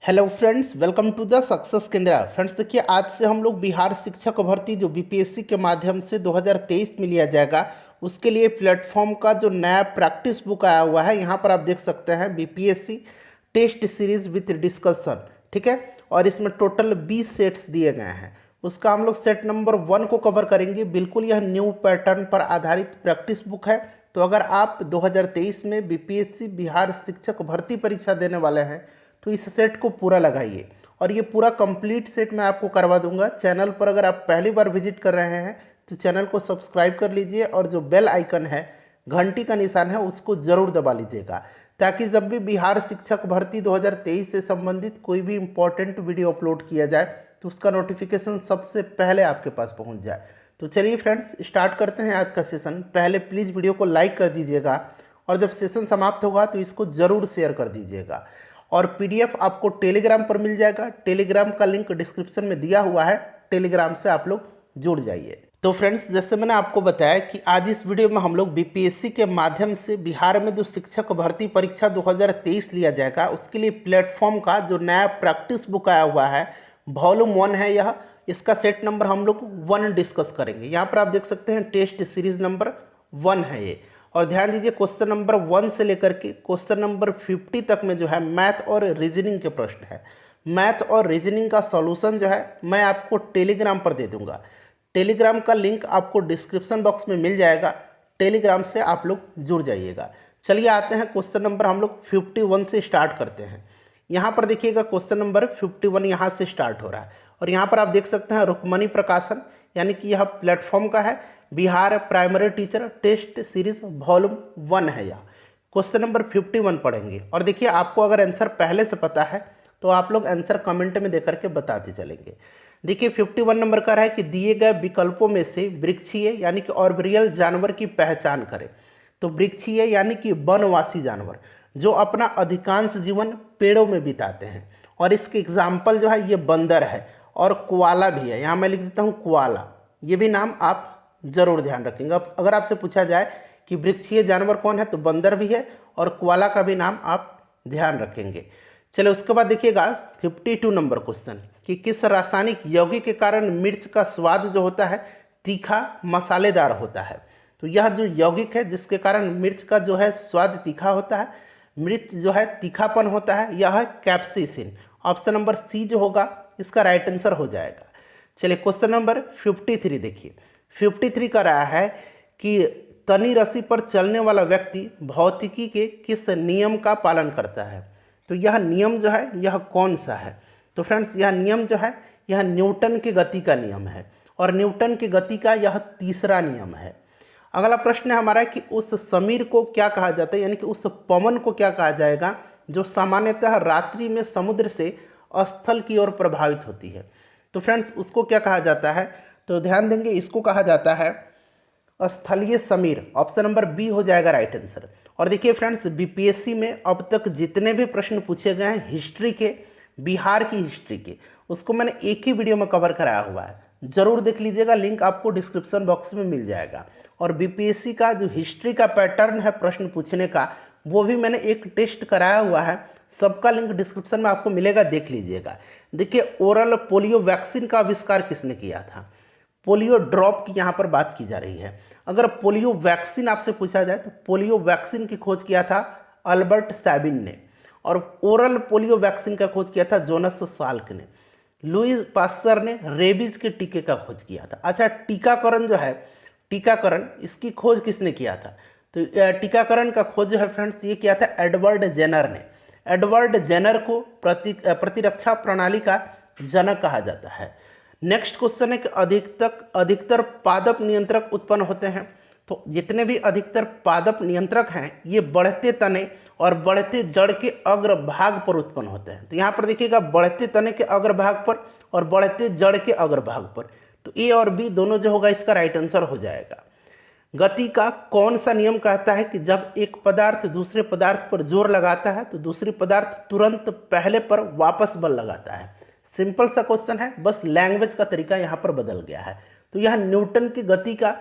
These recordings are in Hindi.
Hello friends, welcome to the success Kendra. Friends देखिए, आज से हम लोग बिहार शिक्षक भर्ती जो बीपीएससी के माध्यम से 2023 में लिया जाएगा, उसके लिए प्लेटफॉर्म का जो नया प्रैक्टिस बुक आया हुआ है, यहाँ पर आप देख सकते हैं BPSC test series with discussion. ठीक है, और इसमें टोटल 20 सेट्स दिए गए हैं। उसका हम लोग सेट नंबर 1 को कवर करेंगे। बिल्कुल यह न्यू पैटर्न पर आधारित प्रैक्टिस बुक है। तो अगर आप 2023 में बीपीएससी बिहार शिक्षक भर्ती परीक्षा देने वाले हैं तो इस सेट को पूरा लगाइए, और ये पूरा कंप्लीट सेट मैं आपको करवा दूंगा। चैनल पर अगर आप पहली बार विजिट कर रहे हैं तो चैनल को सब्सक्राइब कर लीजिए, और जो बेल आइकन है, घंटी का निशान है, उसको ज़रूर दबा लीजिएगा, ताकि जब भी बिहार शिक्षक भर्ती 2023 से संबंधित कोई भी इम्पोर्टेंट वीडियो अपलोड किया जाए तो उसका नोटिफिकेशन सबसे पहले आपके पास पहुंच जाए। तो चलिए फ्रेंड्स, स्टार्ट करते हैं आज का सेशन। पहले प्लीज़ वीडियो को लाइक कर दीजिएगा, और जब सेशन समाप्त होगा तो इसको ज़रूर शेयर कर दीजिएगा। और पीडीएफ आपको टेलीग्राम पर मिल जाएगा। टेलीग्राम का लिंक डिस्क्रिप्शन में दिया हुआ है, टेलीग्राम से आप लोग जुड़ जाइए। तो फ्रेंड्स, जैसे मैंने आपको बताया कि आज इस वीडियो में हम लोग बीपीएससी के माध्यम से बिहार में जो शिक्षक भर्ती परीक्षा 2023 लिया जाएगा, उसके लिए प्लेटफॉर्म का जो नया प्रैक्टिस बुक आया हुआ है, वॉल्यूम 1 है यह। इसका सेट नंबर हम लोग 1 डिस्कस करेंगे। यहाँ पर आप देख सकते हैं टेस्ट सीरीज नंबर 1 है ये। और ध्यान दीजिए, क्वेश्चन नंबर 1 से लेकर के क्वेश्चन नंबर 50 तक में जो है मैथ और रीजनिंग के प्रश्न है। मैथ और रीजनिंग का सॉल्यूशन जो है मैं आपको टेलीग्राम पर दे दूंगा। टेलीग्राम का लिंक आपको डिस्क्रिप्शन बॉक्स में मिल जाएगा। टेलीग्राम से आप लोग जुड़ जाइएगा। चलिए आते हैं क्वेश्चन नंबर हम लोग 51 से स्टार्ट करते हैं। यहाँ पर देखिएगा क्वेश्चन नंबर 51 यहाँ से स्टार्ट हो रहा है, और यहाँ पर आप देख सकते हैं रुक्मणी प्रकाशन, यानी कि यह प्लेटफॉर्म का है। Bihar primary teacher test series volume 1 है यह। क्वेश्चन नंबर 51 पढ़ेंगे। और देखिए, आपको अगर आंसर पहले से पता है तो आप लोग आंसर कमेंट में देकर के बताते चलेंगे। देखिए 51 नंबर का है कि दिए गए विकल्पों में से वृक्षीय यानी कि ऑर्बियल जानवर की पहचान करें। तो वृक्षीय यानी कि वनवासी जानवर जो अपना अधिकांश जीवन पेड़ों में बिताते हैं, और इसके एग्जाम्पल जो है ये बंदर है और कोआला भी है। यहाँ मैं लिख देता हूँ कोआला, ये भी नाम आप जरूर ध्यान रखेंगे। अब अगर आपसे पूछा जाए कि वृक्षीय जानवर कौन है, तो बंदर भी है और कोआला का भी नाम आप ध्यान रखेंगे। चलो उसके बाद देखिएगा 52 नंबर क्वेश्चन कि किस रासायनिक यौगिक के कारण मिर्च का स्वाद जो होता है तीखा मसालेदार होता है। तो यह जो यौगिक है जिसके कारण मिर्च का जो है स्वाद तीखा होता है, मिर्च जो है तीखापन होता है, यह है कैप्सिसिन। ऑप्शन नंबर सी जो होगा इसका राइट आंसर हो जाएगा। चलिए क्वेश्चन नंबर 53 देखिए। 53 का रहा है कि तनी रस्सी पर चलने वाला व्यक्ति भौतिकी के किस नियम का पालन करता है। तो यह नियम जो है यह कौन सा है? तो फ्रेंड्स, यह नियम जो है यह न्यूटन की गति का नियम है, और न्यूटन की गति का यह तीसरा नियम है। अगला प्रश्न है हमारा कि उस समीर को क्या कहा जाता है, यानी कि उस पवन को क्या कहा जाएगा जो सामान्यतः रात्रि में समुद्र से स्थल की ओर प्रभावित होती है। तो फ्रेंड्स, उसको क्या कहा जाता है? तो ध्यान देंगे, इसको कहा जाता है स्थलीय समीर। ऑप्शन नंबर बी हो जाएगा राइट आंसर। और देखिए फ्रेंड्स, बीपीएससी में अब तक जितने भी प्रश्न पूछे गए हैं हिस्ट्री के, बिहार की हिस्ट्री के, उसको मैंने एक ही वीडियो में कवर कराया हुआ है, जरूर देख लीजिएगा। लिंक आपको डिस्क्रिप्शन बॉक्स में मिल जाएगा। और बीपीएससी का जो हिस्ट्री का पैटर्न है प्रश्न पूछने का, वो भी मैंने एक टेस्ट कराया हुआ है, सबका लिंक डिस्क्रिप्शन में आपको मिलेगा, देख लीजिएगा। देखिए, ओरल पोलियो वैक्सीन का आविष्कार किसने किया था? पोलियो ड्रॉप की यहाँ पर बात की जा रही है। अगर पोलियो वैक्सीन आपसे पूछा जाए तो पोलियो वैक्सीन की खोज किया था अल्बर्ट सैबिन ने, और ओरल पोलियो वैक्सीन का खोज किया था जोनस साल्क ने। लुईस पास्चर ने रेबीज के टीके का खोज किया था। अच्छा, टीकाकरण जो है, टीकाकरण इसकी खोज किसने किया था? तो टीकाकरण का खोज जो है फ्रेंड्स ये किया था एडवर्ड जेनर ने। एडवर्ड जेनर को प्रतिरक्षा प्रणाली का जनक कहा जाता है। नेक्स्ट क्वेश्चन है कि अधिकतर पादप नियंत्रक उत्पन्न होते हैं। तो जितने भी अधिकतर पादप नियंत्रक हैं ये बढ़ते तने और बढ़ते जड़ के अग्रभाग पर उत्पन्न होते हैं। तो यहाँ पर देखिएगा बढ़ते तने के अग्रभाग पर और बढ़ते जड़ के अग्रभाग पर। तो ए और बी दोनों जो होगा इसका राइट आंसर हो जाएगा। गति का कौन सा नियम कहता है कि जब एक पदार्थ दूसरे पदार्थ पर जोर लगाता है तो दूसरी पदार्थ तुरंत पहले पर वापस बल लगाता है? सिंपल सा क्वेश्चन है, बस लैंग्वेज का तरीका यहाँ पर बदल गया है। तो यह न्यूटन की गति का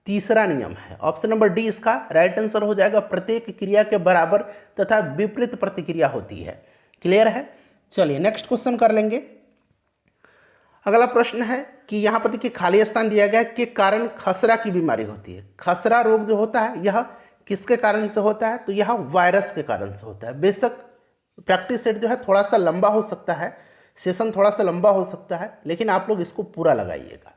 तीसरा नियम है। ऑप्शन नंबर डी इसका राइट आंसर हो जाएगा। प्रत्येक क्रिया के बराबर तथा विपरीत प्रतिक्रिया होती है। क्लियर है? चलिए नेक्स्ट क्वेश्चन कर लेंगे। अगला प्रश्न है कि यहाँ पर देखिए खाली स्थान दिया गया है के कारण खसरा की बीमारी होती है। खसरा रोग जो होता है यह किसके कारण से होता है, तो यह वायरस के कारण से होता है। बेशक प्रैक्टिस सेट जो है थोड़ा सा लंबा हो सकता है, सेशन थोड़ा सा लंबा हो सकता है, लेकिन आप लोग इसको पूरा लगाइएगा।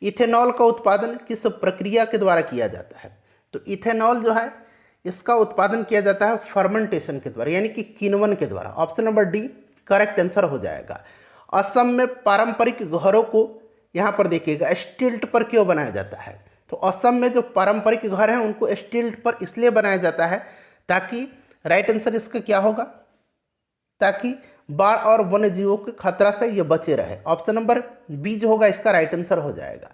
इथेनॉल का उत्पादन किस प्रक्रिया के द्वारा किया जाता है, तो इथेनॉल जो है इसका उत्पादन किया जाता है फर्मेंटेशन के द्वारा, यानी कि किण्वन के द्वारा। Option number D correct answer हो जाएगा। असम में पारंपरिक घरों को यहाँ पर देखिएगा स्टिल्ट पर क्यों बनाया जाता है, तो असम में जो पारंपरिक घर हैं उनको स्टिल्ट पर इसलिए बनाया जाता है ताकि राइट आंसर इसका क्या होगा, ताकि बाढ़ और वन्य जीवों के खतरा से ये बचे रहे। ऑप्शन नंबर बी जो होगा इसका राइट आंसर हो जाएगा।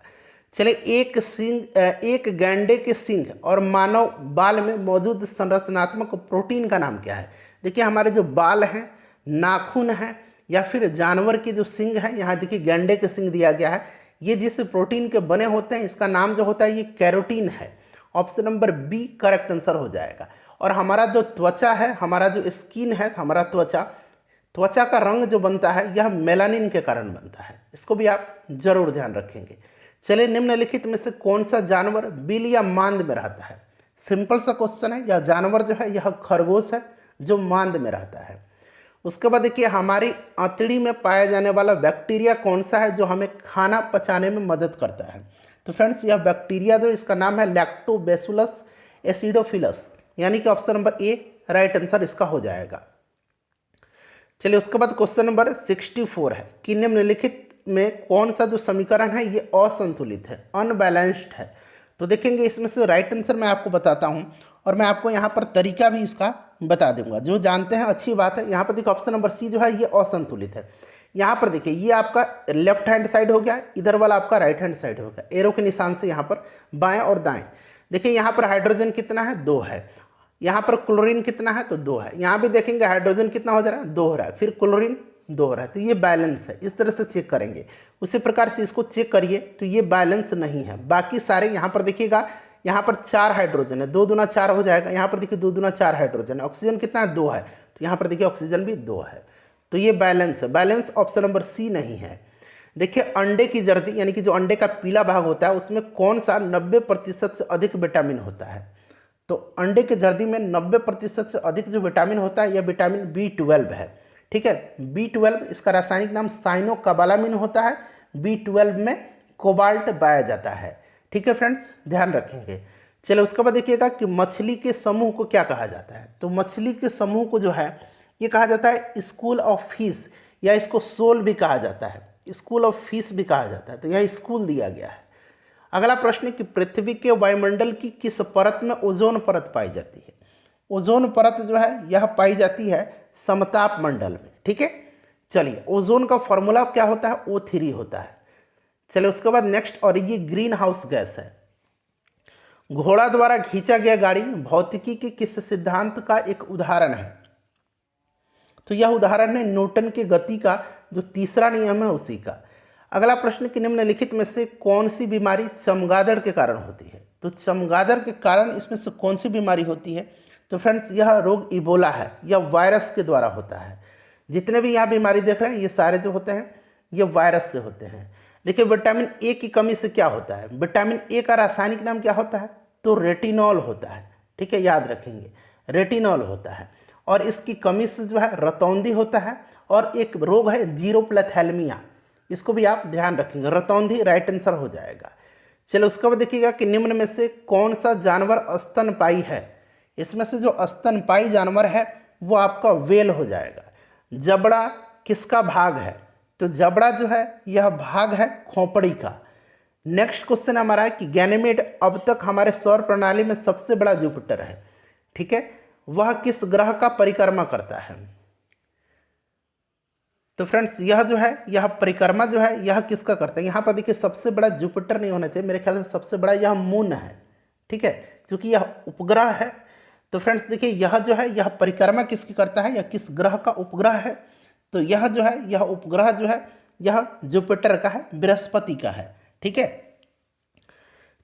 चलिए एक गैंडे के सींग और मानव बाल में मौजूद संरचनात्मक प्रोटीन का नाम क्या है। देखिए हमारे जो बाल हैं, नाखून हैं या फिर जानवर के जो सींग हैं, यहाँ देखिए गैंडे के सींग दिया गया है, ये जिस प्रोटीन के बने होते हैं इसका नाम जो होता है ये कैरोटीन है। Option number B correct answer हो जाएगा। और हमारा जो त्वचा है, हमारा जो स्किन है, हमारा त्वचा का रंग जो बनता है यह मेलानिन के कारण बनता है। इसको भी आप जरूर ध्यान रखेंगे। चलिए निम्नलिखित में से कौन सा जानवर बिल या मांद में रहता है। सिंपल सा क्वेश्चन है। यह जानवर जो है यह खरगोश है जो मांद में रहता है। उसके बाद देखिए हमारी आंतड़ी में पाया जाने वाला बैक्टीरिया कौन सा है जो हमें खाना पचाने में मदद करता है। तो फ्रेंड्स यह बैक्टीरिया जो इसका नाम है लैक्टोबैसिलस एसिडोफिलस, यानी कि option number A right answer इसका हो जाएगा। चलिए उसके बाद क्वेश्चन नंबर 64 है कि निम्नलिखित में कौन सा जो समीकरण है ये असंतुलित है, अनबैलेंस्ड है। तो देखेंगे इसमें से राइट आंसर मैं आपको बताता हूँ और मैं आपको यहाँ पर तरीका भी इसका बता दूंगा। जो जानते हैं अच्छी बात है। यहाँ पर देखिए ऑप्शन नंबर सी जो है ये असंतुलित है। यहाँ पर देखिए ये आपका लेफ्ट हैंड साइड हो गया, इधर वाला आपका राइट हैंड साइड हो गया। एरो के निशान से यहाँ पर बाएं और दाएं। देखिए यहाँ पर हाइड्रोजन कितना है, 2 है। यहाँ पर क्लोरीन कितना है, तो 2 है। यहाँ भी देखेंगे हाइड्रोजन कितना हो जा रहा है, 2 हो रहा है, फिर क्लोरीन 2 हो रहा है, तो ये बैलेंस है। इस तरह से चेक करेंगे। उसी प्रकार से इसको चेक करिए तो ये बैलेंस नहीं है। बाकी सारे यहाँ पर देखिएगा, यहाँ पर 4 हाइड्रोजन है, 2 दूना 4 हो जाएगा। यहाँ पर देखिए 2 दूना 4 हाइड्रोजन है। ऑक्सीजन कितना है, 2 है, तो यहाँ पर देखिए ऑक्सीजन भी 2 है, तो ये बैलेंस है। बैलेंस ऑप्शन नंबर सी नहीं है। देखिए अंडे की जर्दी यानी कि जो अंडे का पीला भाग होता है उसमें कौन सा 90% से अधिक विटामिन होता है। तो अंडे के जर्दी में 90% से अधिक जो विटामिन होता है यह विटामिन B12 है। ठीक है, B12 इसका रासायनिक नाम साइनोकोबालामिन होता है। B12 में कोबाल्ट पाया जाता है। ठीक है फ्रेंड्स, ध्यान रखेंगे। चलो उसके बाद देखिएगा कि मछली के समूह को क्या कहा जाता है। तो मछली के समूह को जो है ये कहा जाता है स्कूल ऑफ फिश, या इसको सोल भी कहा जाता है, स्कूल ऑफ फिश भी कहा जाता है। तो यह स्कूल दिया गया है। अगला प्रश्न है कि पृथ्वी के वायुमंडल की किस परत में ओजोन परत पाई जाती है। ओजोन परत जो है यह पाई जाती है समताप मंडल में। ठीक है, चलिए ओजोन का फॉर्मूला क्या होता है, O3 होता है। चलिए उसके बाद नेक्स्ट, और ये ग्रीन हाउस गैस है। घोड़ा द्वारा खींचा गया गाड़ी भौतिकी के किस सिद्धांत का एक उदाहरण है। तो यह उदाहरण है न्यूटन के गति का जो तीसरा नियम है उसी का। अगला प्रश्न कि निम्नलिखित में से कौन सी बीमारी चमगादड़ के कारण होती है। तो चमगादड़ के कारण इसमें से कौन सी बीमारी होती है। तो फ्रेंड्स यह रोग इबोला है, यह वायरस के द्वारा होता है। जितने भी यहाँ बीमारी देख रहे हैं ये सारे जो होते हैं ये वायरस से होते हैं। देखिए विटामिन ए की कमी से क्या होता है। विटामिन ए का रासायनिक नाम क्या होता है, तो रेटिनॉल होता है। ठीक है, याद रखेंगे रेटिनॉल होता है। और इसकी कमी से जो है रतौंधी होता है। और एक रोग है जीरोप्लैथेलमिया, इसको भी आप ध्यान रखेंगे। रतौंधी राइट आंसर हो जाएगा। चलो उसके बाद देखिएगा कि निम्न में से कौन सा जानवर स्तनपायी है। इसमें से जो स्तनपायी जानवर है वो आपका व्हेल हो जाएगा। जबड़ा किसका भाग है, तो जबड़ा जो है यह भाग है खोपड़ी का। नेक्स्ट क्वेश्चन हमारा है कि गैनेमेड अब तक हमारे सौर प्रणाली में सबसे बड़ा जुपिटर है। ठीक है, वह किस ग्रह का परिक्रमा करता है। तो फ्रेंड्स यह जो है यह परिक्रमा जो है यह किसका करता है। यहाँ पर देखिए सबसे बड़ा जुपिटर नहीं होना चाहिए, मेरे ख्याल से सबसे बड़ा यह मून है। ठीक है, क्योंकि यह उपग्रह है। तो फ्रेंड्स देखिए यह जो है यह परिक्रमा किसकी करता है या किस ग्रह का उपग्रह है। तो यह जो है यह उपग्रह जो है यह जुपिटर का है, बृहस्पति का है। ठीक है,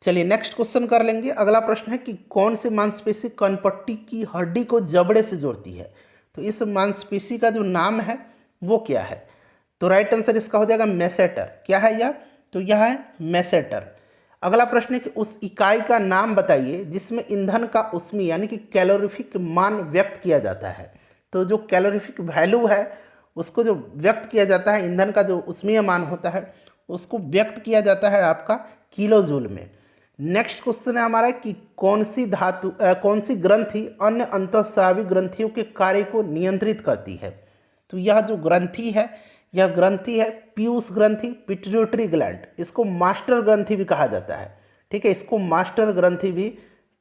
चलिए नेक्स्ट क्वेश्चन कर लेंगे। अगला प्रश्न है कि कौन सी मांसपेशी कनपट्टी की हड्डी को जबड़े से जोड़ती है। तो इस मांसपेशी का जो नाम है वो क्या है? तो राइट आंसर इसका हो जाएगा मेसेटर। क्या है यह? तो यह है मेसेटर। अगला प्रश्न है कि उस इकाई का नाम बताइए जिसमें ईंधन का उष्मीय यानी कि कैलोरीफिक मान व्यक्त किया जाता है। तो जो कैलोरीफिक वैल्यू है उसको जो व्यक्त किया जाता है, ईंधन का जो उष्मीय मान होता है उसको व्यक्त किया जाता है आपका किलो जूल में। नेक्स्ट क्वेश्चन है हमारा कि कौन सी धातु कौन सी ग्रंथि अन्य अंतःस्रावी ग्रंथियों के कार्य को नियंत्रित करती है? तो यह जो ग्रंथि है, यह ग्रंथि है पीयूष ग्रंथि, पिट्यूटरी ग्लैंड। इसको मास्टर ग्रंथि भी कहा जाता है। ठीक है, इसको मास्टर ग्रंथि भी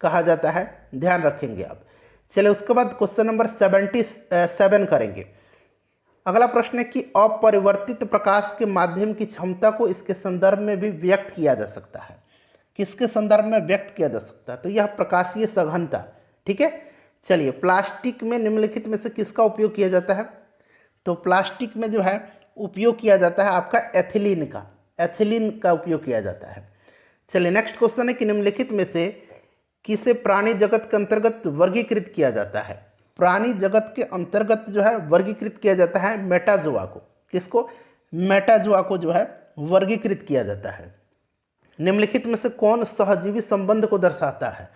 कहा जाता है, ध्यान रखेंगे आप। चलिए उसके बाद क्वेश्चन नंबर 77 करेंगे। अगला प्रश्न है कि अपरिवर्तित प्रकाश के माध्यम की क्षमता को इसके संदर्भ में भी व्यक्त किया जा सकता है। किसके संदर्भ में व्यक्त किया जा सकता है? तो यह प्रकाशीय सघनता। ठीक है, चलिए प्लास्टिक में निम्नलिखित में से किसका उपयोग किया जाता है? तो प्लास्टिक में जो है उपयोग किया जाता है आपका एथिलीन का उपयोग किया जाता है। चलिए नेक्स्ट क्वेश्चन है कि निम्नलिखित में से किसे प्राणी जगत के अंतर्गत वर्गीकृत किया जाता है? प्राणी जगत के अंतर्गत जो है वर्गीकृत किया जाता है मेटाजोआ को। किसको? मेटाजोआ को जो है वर्गीकृत किया जाता है। निम्नलिखित में से कौन सहजीवी संबंध को दर्शाता है?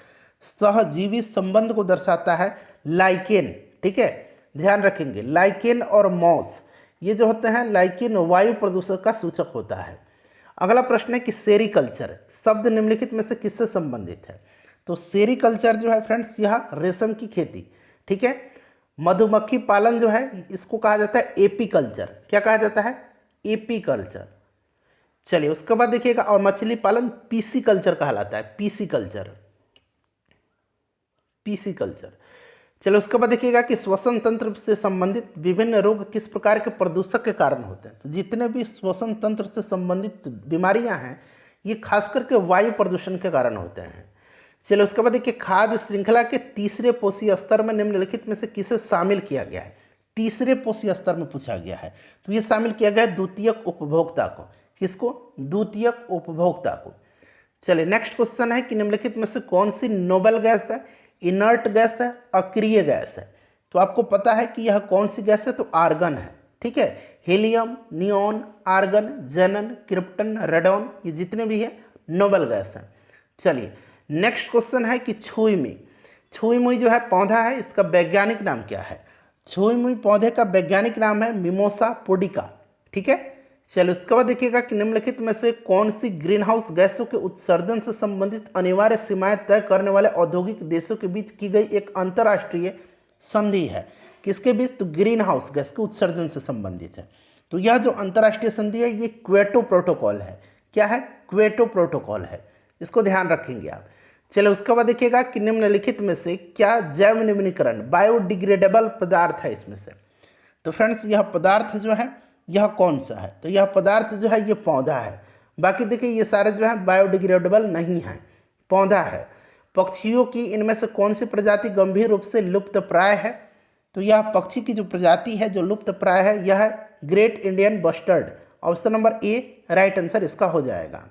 सहजीवी संबंध को दर्शाता है लाइकेन। ठीक है, ध्यान रखेंगे लाइकेन और मॉस ये जो होते हैं, लाइकेन वायु प्रदूषण का सूचक होता है। अगला प्रश्न है कि सेरीकल्चर शब्द निम्नलिखित में से किससे संबंधित है? तो सेरीकल्चर जो है फ्रेंड्स यह रेशम की खेती। ठीक है, मधुमक्खी पालन जो है इसको कहा जाता है एपीकल्चर। क्या कहा जाता है? एपीकल्चर। चलिए उसके बाद देखिएगा, और मछली पालन पीसी कल्चर कहलाता है, पीसी कल्चर। चलो उसके बाद देखिएगा कि श्वसन तंत्र से संबंधित विभिन्न रोग किस प्रकार के प्रदूषक के कारण होते हैं? तो जितने भी श्वसन तंत्र से संबंधित बीमारियां हैं ये खास करके वायु प्रदूषण के कारण होते हैं। चलो उसके बाद देखिए, खाद्य श्रृंखला के तीसरे पोषी स्तर में निम्नलिखित में से किसे शामिल किया गया है? तीसरे पोषी स्तर में पूछा गया है, तो ये शामिल किया गया है द्वितीयक उपभोक्ता को। किसको? द्वितीयक उपभोक्ता को। चलिए नेक्स्ट क्वेश्चन है कि निम्नलिखित में से कौन सी नोबल गैस है, इनर्ट गैस है, अक्रिय गैस है? तो आपको पता है कि यह कौन सी गैस है? तो आर्गन है। ठीक है, helium, neon, argon, जेनन, krypton, radon ये जितने भी है नोबल गैस है। चलिए नेक्स्ट क्वेश्चन है कि छुई मुई जो है पौधा है, इसका वैज्ञानिक नाम क्या है? छुई मुई पौधे का वैज्ञानिक नाम है मिमोसा पुडिका। ठीक है, चलिए उसके बाद देखिएगा कि निम्नलिखित में से कौन सी ग्रीन हाउस गैसों के उत्सर्जन से संबंधित अनिवार्य सीमाएं तय करने वाले औद्योगिक देशों के बीच की गई एक अंतर्राष्ट्रीय संधि है? किसके बीच? तो ग्रीन हाउस गैस के उत्सर्जन से संबंधित है। तो यह जो अंतर्राष्ट्रीय संधि है ये क्वेटो प्रोटोकॉल है। क्या है? क्वेटो प्रोटोकॉल है, इसको ध्यान रखेंगे आप। चलिए उसके बाद देखिएगा कि निम्नलिखित में से क्या जैव निम्नीकरण बायोडिग्रेडेबल पदार्थ है इसमें से? तो फ्रेंड्स यह पदार्थ जो है यह कौन सा है? तो यह पदार्थ जो है ये पौधा है। बाकी देखिए ये सारे जो है बायोडिग्रेडेबल नहीं है, पौधा है। पक्षियों की इनमें से कौन सी प्रजाति गंभीर रूप से लुप्त प्राय है? तो यह पक्षी की जो प्रजाति है जो लुप्त प्राय है यह है great Indian bustard. Option number A right answer इसका हो जाएगा।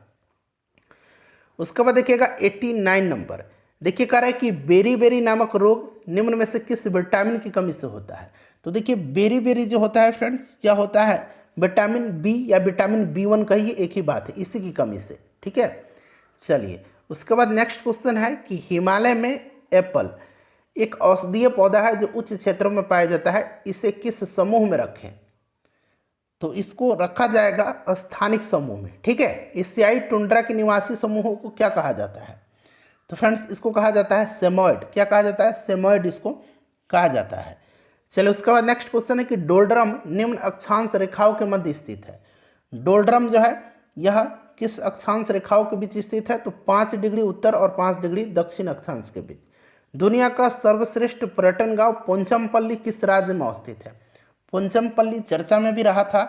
उसके बाद देखिएगा 89 नंबर, देखिए कह रहा है कि बेरी नामक रोग निम्न में से किस विटामिन की कमी से होता है? तो देखिए बेरी जो होता है फ्रेंड्स क्या होता है? विटामिन बी या विटामिन B1 कहिए, एक ही बात है, इसी की कमी से। ठीक है, चलिए उसके बाद नेक्स्ट क्वेश्चन है कि हिमालय में एप्पल एक औषधीय पौधा है जो उच्च क्षेत्रों में पाया जाता है, इसे किस समूह में रखें? तो इसको रखा जाएगा स्थानिक समूह में। ठीक है, एशियाई टुंड्रा के निवासी समूहों को क्या कहा जाता है? तो फ्रेंड्स इसको कहा जाता है सेमोइड। क्या कहा जाता है? सेमोइड इसको कहा जाता है। चलिए उसके बाद नेक्स्ट क्वेश्चन है कि डोल्ड्रम निम्न अक्षांश रेखाओं के मध्य स्थित है। डोल्ड्रम जो है यह किस अक्षांश रेखाओं के बीच स्थित है? तो 5 डिग्री उत्तर और 5 डिग्री दक्षिण अक्षांश के बीच। दुनिया का सर्वश्रेष्ठ पर्यटन गांव पोंचमपल्ली किस राज्य में अवस्थित है? पोंचमपल्ली चर्चा में भी रहा था,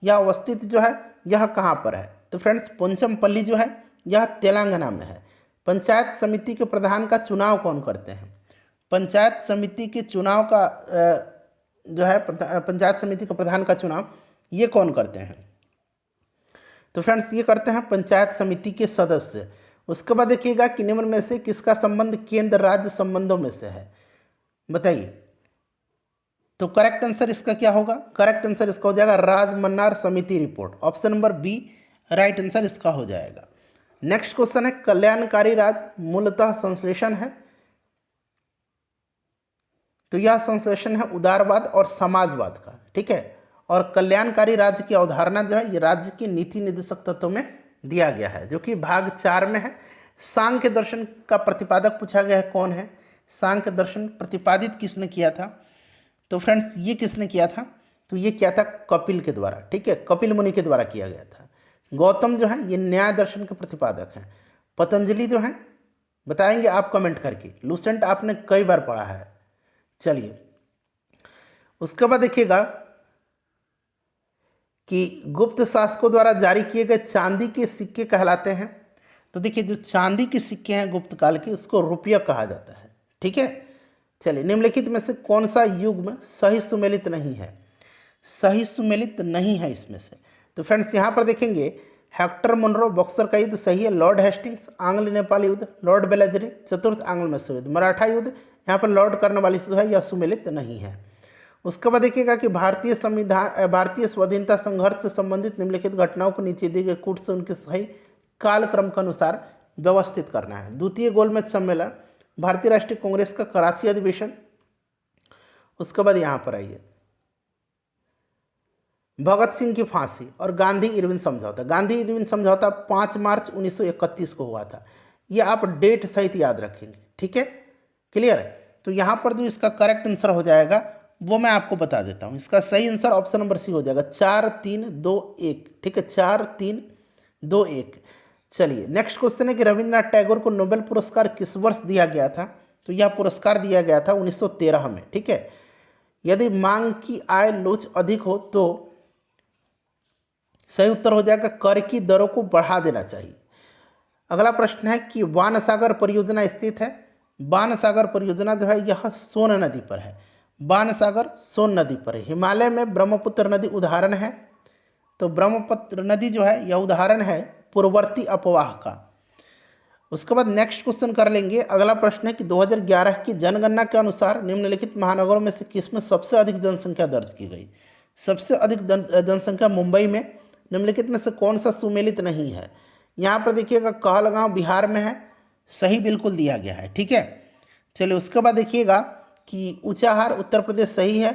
यह अवस्थित जो है यह कहाँ पर है? तो फ्रेंड्स पोंचमपल्ली जो है यह तेलंगाना में है। पंचायत समिति के प्रधान का चुनाव कौन करते हैं? पंचायत समिति के चुनाव का जो है पंचायत समिति के प्रधान का चुनाव ये कौन करते हैं? तो फ्रेंड्स ये करते हैं पंचायत समिति के सदस्य। उसके बाद देखिएगा कि निम्न में से किसका संबंध केंद्र राज्य संबंधों में से है? बताइए। तो करेक्ट आंसर इसका क्या होगा? करेक्ट आंसर इसका हो जाएगा राज मन्नार समिति report, option number B right answer इसका हो जाएगा। नेक्स्ट क्वेश्चन है कल्याणकारी राज मूलतः संश्लेषण है, तो यह संश्लेषण है उदारवाद और समाजवाद का, ठीक है। और कल्याणकारी राज्य की अवधारणा जो है ये राज्य के नीति निर्देशक तत्वों में दिया गया है, जो कि भाग 4 में है। सांख्य दर्शन का प्रतिपादक पूछा गया है, कौन है? सांख्य दर्शन प्रतिपादित किसने किया था? तो फ्रेंड्स ये किसने किया था? तो ये किया था कपिल के द्वारा, ठीक है, कपिल मुनि के द्वारा किया गया था। गौतम जो है ये न्याय दर्शन के प्रतिपादक हैं। पतंजलि जो है बताएंगे आप कमेंट करके, लूसेंट आपने कई बार पढ़ा है। चलिए उसके बाद देखिएगा कि गुप्त शासकों द्वारा जारी किए गए चांदी के सिक्के कहलाते हैं। तो देखिए जो चांदी के सिक्के हैं गुप्त काल के, उसको रुपया कहा जाता है, ठीक है। चलिए निम्नलिखित में से कौन सा युग्म सही सुमेलित नहीं है? सही सुमेलित नहीं है इसमें से। तो फ्रेंड्स यहाँ पर देखेंगे हेक्टर मुनरो बक्सर का युद्ध सही है, लॉर्ड हेस्टिंग्स आंग्ल नेपाल युद्ध, लॉर्ड बेलाजरी चतुर्थ आंग्ल मैसूर युद्ध, मराठा युद्ध, यहाँ पर लॉर्ड कर्नवालिस जो है यह सुमेलित नहीं है। उसके बाद देखिएगा कि भारतीय स्वाधीनता संघर्ष से संबंधित निम्नलिखित घटनाओं को नीचे दिए गए कूट से उनके सही कालक्रम के अनुसार व्यवस्थित करना है। द्वितीय गोलमेज सम्मेलन, भारतीय राष्ट्रीय कांग्रेस का कराची अधिवेशन, उसके बाद यहाँ पर आइए भगत सिंह की फांसी और गांधी इरविन समझौता। गांधी इरविन समझौता 5 मार्च 1931 को हुआ था। ये आप डेट सहित याद रखेंगे, ठीक है, क्लियर है। तो यहाँ पर जो इसका करेक्ट आंसर हो जाएगा वो मैं आपको बता देता हूँ। इसका सही आंसर ऑप्शन नंबर सी हो जाएगा 4-3-2-1, ठीक है, 4-3-2-1। चलिए नेक्स्ट क्वेश्चन है कि रविंद्रनाथ टैगोर को नोबेल पुरस्कार किस वर्ष दिया गया था? तो यह पुरस्कार दिया गया था 1913 में, ठीक है। यदि मांग की आय लोच अधिक हो तो सही उत्तर हो जाएगा कर की दरों को बढ़ा देना चाहिए। अगला प्रश्न है कि बाणसागर परियोजना स्थित है। बाणसागर परियोजना जो है यह सोन नदी पर है। बाणसागर सोन नदी पर है। हिमालय में ब्रह्मपुत्र नदी उदाहरण है। तो ब्रह्मपुत्र नदी जो है यह उदाहरण है पूर्ववर्ती अपवाह का। उसके बाद नेक्स्ट क्वेश्चन कर लेंगे। अगला प्रश्न है कि 2011 की जनगणना के अनुसार निम्नलिखित महानगरों में से किसमें सबसे अधिक जनसंख्या दर्ज की गई? सबसे अधिक जनसंख्या मुंबई में। निम्नलिखित में से कौन सा सुमेलित नहीं है? यहाँ पर देखिएगा कहलगांव बिहार में है, सही बिल्कुल दिया गया है, ठीक है। चलिए उसके बाद देखिएगा कि ऊंचाहार उत्तर प्रदेश सही है,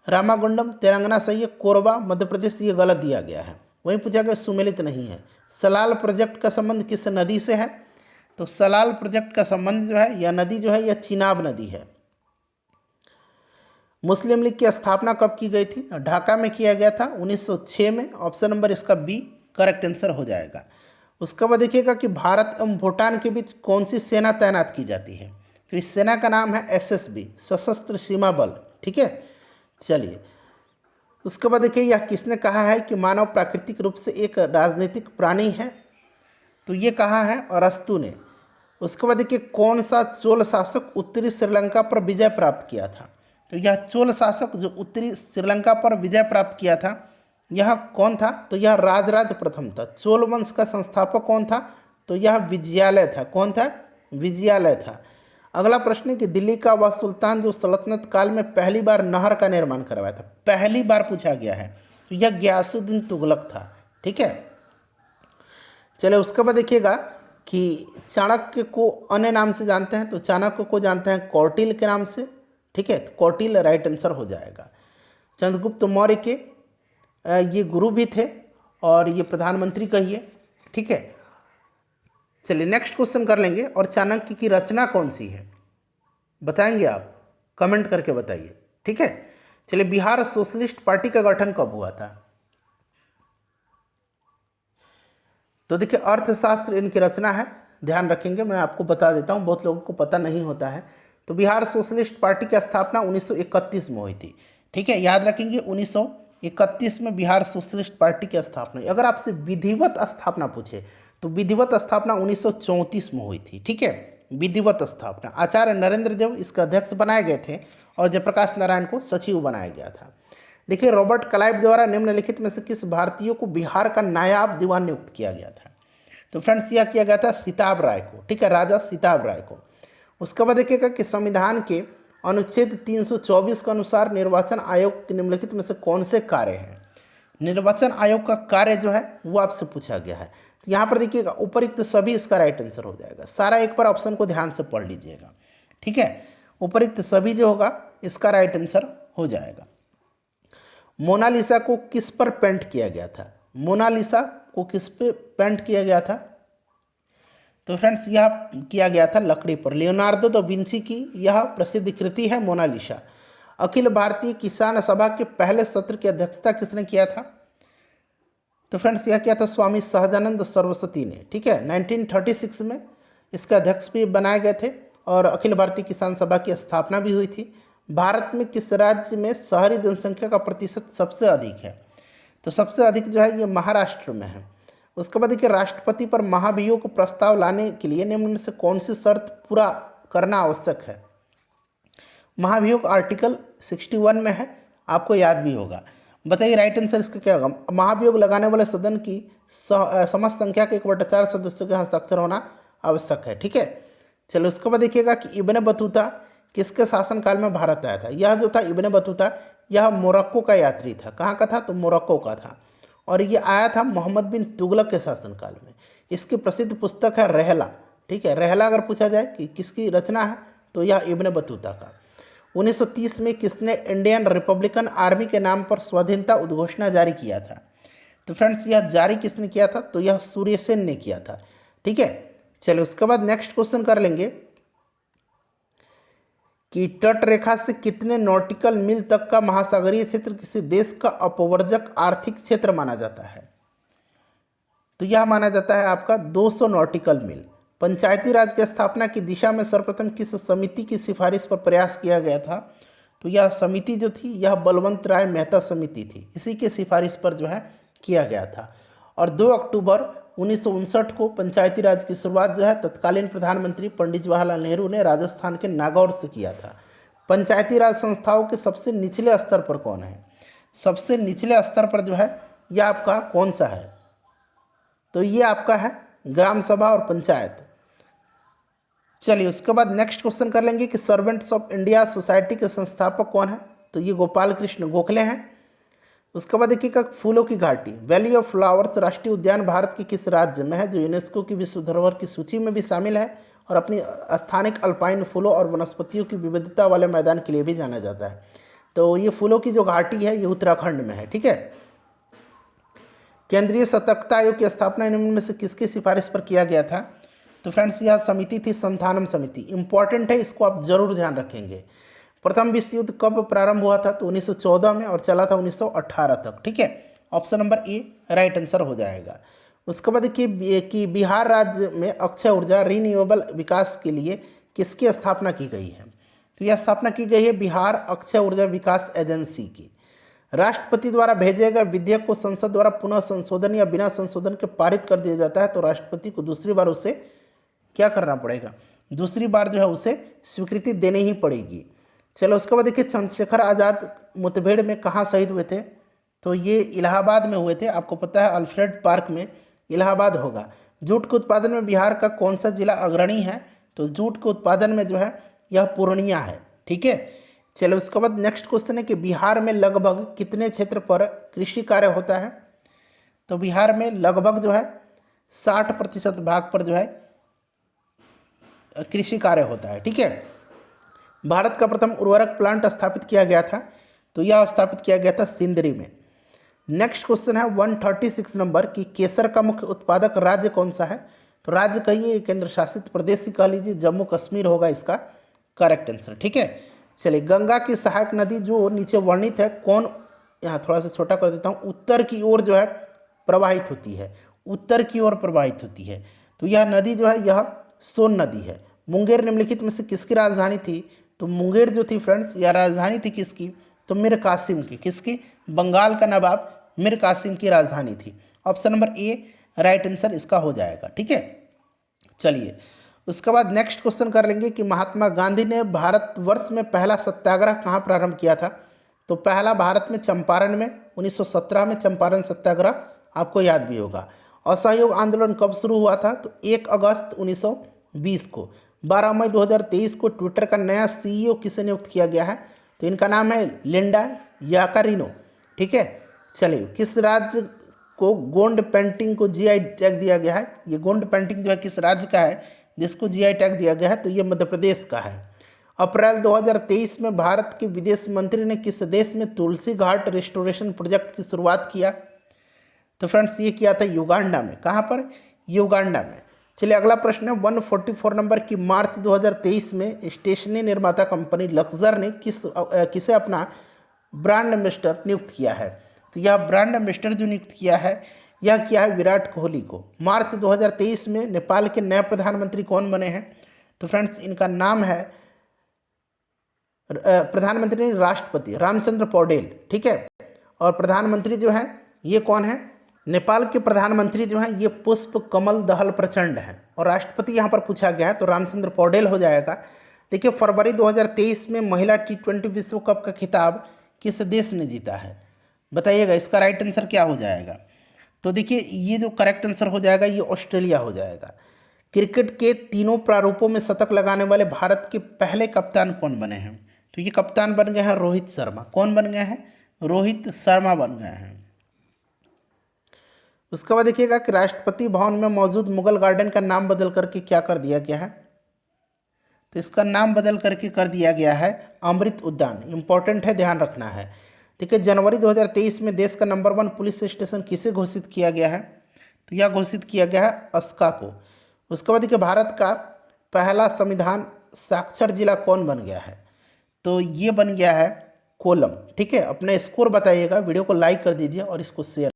रामागुंडम तेलंगाना सही है, कोरबा मध्य प्रदेश ये गलत दिया गया है। वहीं पूछा गया सुमेलित नहीं है। सलाल प्रोजेक्ट का संबंध किस नदी से है? तो सलाल प्रोजेक्ट का संबंध जो है यह नदी जो है यह चिनाब नदी है। मुस्लिम लीग की स्थापना कब की गई थी? ढाका में किया गया था 1906 में, ऑप्शन नंबर इसका बी करेक्ट आंसर हो जाएगा। उसके बाद देखिएगा कि भारत एवं भूटान के बीच कौन सी सेना तैनात की जाती है? तो इस सेना का नाम है एसएसबी, सशस्त्र सीमा बल, ठीक है। चलिए उसके बाद देखिए यह किसने कहा है कि मानव प्राकृतिक रूप से एक राजनीतिक प्राणी है? तो ये कहा है अरस्तु ने। उसके बाद देखिए कौन सा चोल शासक उत्तरी श्रीलंका पर विजय प्राप्त किया था? तो यह चोल शासक जो उत्तरी श्रीलंका पर विजय प्राप्त किया था यह कौन था? तो यह राजराज प्रथम था। चोल वंश का संस्थापक कौन था? तो यह विजयालय था। कौन था? विजयालय था। अगला प्रश्न है कि दिल्ली का वह सुल्तान जो सल्तनत काल में पहली बार नहर का निर्माण करवाया था, पहली बार पूछा गया है, तो यह गयासुद्दीन तुगलक था, ठीक है। चलिए उसके बाद देखिएगा कि चाणक्य को अन्य नाम से जानते हैं, तो चाणक्य को जानते हैं कौटिल्य के नाम से, ठीक है, कौटिल्य राइट आंसर हो जाएगा। चंद्रगुप्त मौर्य के ये गुरु भी थे और ये प्रधानमंत्री कहिए, ठीक है। चलिए नेक्स्ट क्वेश्चन कर लेंगे। और चाणक्य की रचना कौन सी है बताएंगे आप, कमेंट करके बताइए, ठीक है। चलिए बिहार सोशलिस्ट पार्टी का गठन कब हुआ था? तो देखिए अर्थशास्त्र इनकी रचना है, ध्यान रखेंगे, मैं आपको बता देता हूँ, बहुत लोगों को पता नहीं होता है। तो बिहार सोशलिस्ट पार्टी की स्थापना 1931 में हुई थी, ठीक है, याद रखेंगे 1931 में बिहार सोशलिस्ट पार्टी की स्थापना। अगर आपसे विधिवत स्थापना पूछे तो विधिवत स्थापना 1934 में हुई थी, ठीक है, विधिवत स्थापना। आचार्य नरेंद्र देव इसके अध्यक्ष बनाए गए थे और जयप्रकाश नारायण को सचिव बनाया गया था। देखिए रॉबर्ट क्लाइव द्वारा निम्नलिखित में से किस भारतीय को बिहार का नायाब दीवान नियुक्त किया गया था? तो फ्रेंड्स यह किया गया था सिताब राय को, ठीक है, राजा सिताब राय को। उसके बाद देखिएगा कि संविधान के अनुच्छेद 324 के अनुसार निर्वाचन आयोग के निम्नलिखित में से कौन से कार्य हैं? निर्वाचन आयोग का कार्य जो है वो आपसे पूछा गया है। तो यहाँ पर देखिएगा उपयुक्त सभी इसका राइट आंसर हो जाएगा। सारा एक बार ऑप्शन को ध्यान से पढ़ लीजिएगा, ठीक है। उपयुक्त सभी जो होगा इसका राइट आंसर हो जाएगा। मोनालिसा को किस पर पेंट किया गया था? मोनालिसा को किस पे पेंट किया गया था? तो फ्रेंड्स यह किया गया था लकड़ी पर। लियोनार्डो दा विंची की यह प्रसिद्ध कृति है मोनालिसा। अखिल भारतीय किसान सभा के पहले सत्र की अध्यक्षता किसने किया था? तो फ्रेंड्स यह किया था स्वामी सहजानंद सरस्वती ने, ठीक है। 1936 में इसके अध्यक्ष भी बनाए गए थे और अखिल भारतीय किसान सभा की स्थापना भी हुई थी। भारत में किस राज्य में शहरी जनसंख्या का प्रतिशत सबसे अधिक है? तो सबसे अधिक जो है ये महाराष्ट्र में है। उसके बाद देखिए राष्ट्रपति पर महाभियोग प्रस्ताव लाने के लिए निम्न में से कौन सी शर्त पूरा करना आवश्यक है? महाभियोग आर्टिकल 61 में है, आपको याद भी होगा। बताइए राइट आंसर इसका क्या होगा? महाभियोग लगाने वाले सदन की समस्त संख्या के 1/4 सदस्यों के हस्ताक्षर होना आवश्यक है, ठीक है। चलो उसके बाद देखिएगा कि इब्न बतूता किसके शासनकाल में भारत आया था? यह जो था इब्न बतूता यह मोरक्को का यात्री था। कहाँ का था? तो मोरक्को का था और ये आया था मोहम्मद बिन तुगलक के शासनकाल में। इसकी प्रसिद्ध पुस्तक है रहला, ठीक है। रहला अगर पूछा जाए कि किसकी रचना है तो यह इब्न बतूता का। 1930 में किसने इंडियन रिपब्लिकन आर्मी के नाम पर स्वाधीनता उद्घोषणा जारी किया था? तो फ्रेंड्स यह जारी किसने किया था? तो यह सूर्यसेन ने किया था, ठीक है। चलिए उसके बाद नेक्स्ट क्वेश्चन कर लेंगे कि तट रेखा से कितने नॉटिकल मील तक का महासागरीय क्षेत्र किसी देश का अपवर्जक आर्थिक क्षेत्र माना जाता है? तो यह माना जाता है आपका 200 नॉटिकल मील। पंचायती राज की स्थापना की दिशा में सर्वप्रथम किस समिति की सिफारिश पर प्रयास किया गया था? तो यह समिति जो थी यह बलवंत राय मेहता समिति थी, इसी के सिफारिश पर जो है किया गया था। और 2 अक्टूबर 1959 को पंचायती राज की शुरुआत जो है तत्कालीन प्रधानमंत्री पंडित जवाहरलाल नेहरू ने राजस्थान के नागौर से किया था। पंचायती राज संस्थाओं के सबसे निचले स्तर पर कौन है? सबसे निचले स्तर पर जो है यह आपका कौन सा है? तो ये आपका है ग्राम सभा और पंचायत। चलिए उसके बाद नेक्स्ट क्वेश्चन कर लेंगे कि सर्वेंट्स ऑफ इंडिया सोसाइटी के संस्थापक कौन है? तो ये गोपाल कृष्ण गोखले हैं। उसके बाद देखिएगा फूलों की घाटी वैली ऑफ फ्लावर्स राष्ट्रीय उद्यान भारत के किस राज्य में है जो यूनेस्को की विश्व धरोहर की सूची में भी शामिल है और अपनी स्थानिक अल्पाइन फूलों और वनस्पतियों की विविधता वाले मैदान के लिए भी जाना जाता है? तो ये फूलों की जो घाटी है ये उत्तराखंड में है, ठीक है। केंद्रीय सतर्कता आयोग की स्थापना निम्न में से किसकी सिफारिश पर किया गया था? तो फ्रेंड्स यह समिति थी संथानम समिति। इंपॉर्टेंट है, इसको आप जरूर ध्यान रखेंगे। प्रथम विश्व युद्ध कब प्रारंभ हुआ था? तो 1914 में और चला था 1918 तक, ठीक है। Option number A right answer हो जाएगा। उसके बाद देखिए कि बिहार राज्य में अक्षय ऊर्जा रिन्यूएबल विकास के लिए किसकी स्थापना की गई है? तो यह स्थापना की गई है बिहार अक्षय ऊर्जा विकास एजेंसी की। राष्ट्रपति द्वारा भेजे गए विधेयक को संसद द्वारा पुनः संशोधन या बिना संशोधन के पारित कर दिया जाता है तो राष्ट्रपति को दूसरी बार उसे क्या करना पड़ेगा? दूसरी बार जो है उसे स्वीकृति देनी ही पड़ेगी। चलो उसके बाद देखिए चंद्रशेखर आज़ाद मुठभेड़ में कहाँ शहीद हुए थे? तो ये इलाहाबाद में हुए थे। आपको पता है अल्फ्रेड पार्क में इलाहाबाद होगा। जूट के उत्पादन में बिहार का कौन सा जिला अग्रणी है? तो जूट के उत्पादन में जो है यह पूर्णिया है, ठीक है। चलो उसके बाद नेक्स्ट क्वेश्चन है कि बिहार में लगभग कितने क्षेत्र पर कृषि कार्य होता है? तो बिहार में लगभग जो है 60% भाग पर जो है कृषि कार्य होता है, ठीक है। भारत का प्रथम उर्वरक प्लांट स्थापित किया गया था तो यह स्थापित किया गया था सिंदरी में। नेक्स्ट क्वेश्चन है 136 नंबर कि केसर का मुख्य उत्पादक राज्य कौन सा है? तो राज्य कहिए केंद्र शासित प्रदेश ही कह लीजिए, जम्मू कश्मीर होगा इसका करेक्ट आंसर, ठीक है। चलिए गंगा की सहायक नदी जो नीचे वर्णित है कौन, यहाँ थोड़ा सा छोटा कर देता हूँ, उत्तर की ओर जो है प्रवाहित होती है, उत्तर की ओर प्रवाहित होती है। तो यह नदी जो है यह सोन नदी है। मुंगेर निम्नलिखित में से किसकी राजधानी थी? तो मुंगेर जो थी फ्रेंड्स यह राजधानी थी किसकी? तो मीर कासिम की। किसकी? बंगाल का नवाब मीर कासिम की राजधानी थी। Option number A right answer इसका हो जाएगा, ठीक है। चलिए उसके बाद नेक्स्ट क्वेश्चन कर लेंगे कि महात्मा गांधी ने भारतवर्ष में पहला सत्याग्रह कहाँ प्रारंभ किया था? तो पहला भारत में चंपारण में 1917 में चंपारण सत्याग्रह, आपको याद भी होगा। असहयोग आंदोलन कब शुरू हुआ था? तो 1 अगस्त 1920 को। 12 मई 2023 को ट्विटर का नया सीईओ किसे नियुक्त किया गया है? तो इनका नाम है लिंडा याकारिनो। ठीक है, चलिए किस राज्य को गोंड पेंटिंग को जीआई टैग दिया गया है? ये गोंड पेंटिंग जो है किस राज्य का है जिसको जीआई टैग दिया गया है? तो ये मध्य प्रदेश का है। अप्रैल 2023 में भारत के विदेश मंत्री ने किस देश में तुलसी घाट रिस्टोरेशन प्रोजेक्ट की शुरुआत किया? तो फ्रेंड्स ये किया था युगांडा में। कहाँ पर? युगांडा में। चलिए अगला प्रश्न है 144 नंबर की मार्च 2023 में स्टेशनरी निर्माता कंपनी लक्जर ने किसे अपना ब्रांड एम्बेसडर नियुक्त किया है? तो यह ब्रांड एम्बेसडर जो नियुक्त किया है यह किया है विराट कोहली को। मार्च 2023 में नेपाल के नए प्रधानमंत्री कौन बने हैं? तो फ्रेंड्स इनका नाम है प्रधानमंत्री राष्ट्रपति रामचंद्र पौडेल। ठीक है, और प्रधानमंत्री जो है ये कौन है? नेपाल के प्रधानमंत्री जो हैं ये पुष्प कमल दहल प्रचंड हैं। और राष्ट्रपति यहाँ पर पूछा गया है तो रामचंद्र पौडेल हो जाएगा। देखिए फरवरी 2023 में महिला T20 विश्व कप का खिताब किस देश ने जीता है? बताइएगा इसका राइट आंसर क्या हो जाएगा? तो देखिए ये जो करेक्ट आंसर हो जाएगा ये ऑस्ट्रेलिया हो जाएगा। क्रिकेट के तीनों प्रारूपों में शतक लगाने वाले भारत के पहले कप्तान कौन बने हैं? तो ये कप्तान बन गए हैं रोहित शर्मा। कौन बन गए हैं? रोहित शर्मा बन गए हैं। उसके बाद देखिएगा कि राष्ट्रपति भवन में मौजूद मुगल गार्डन का नाम बदल करके क्या कर दिया गया है? तो इसका नाम बदल करके कर दिया गया है अमृत उद्यान। इंपॉर्टेंट है, ध्यान रखना है। देखिए जनवरी 2023 में देश का नंबर 1 पुलिस स्टेशन किसे घोषित किया गया है? तो यह घोषित किया गया है अस्का को। उसके बाद देखिए भारत का पहला संविधान साक्षर जिला कौन बन गया है? तो ये बन गया है कोल्लम। ठीक है, अपने स्कोर बताइएगा, वीडियो को लाइक कर दीजिए और इसको शेयर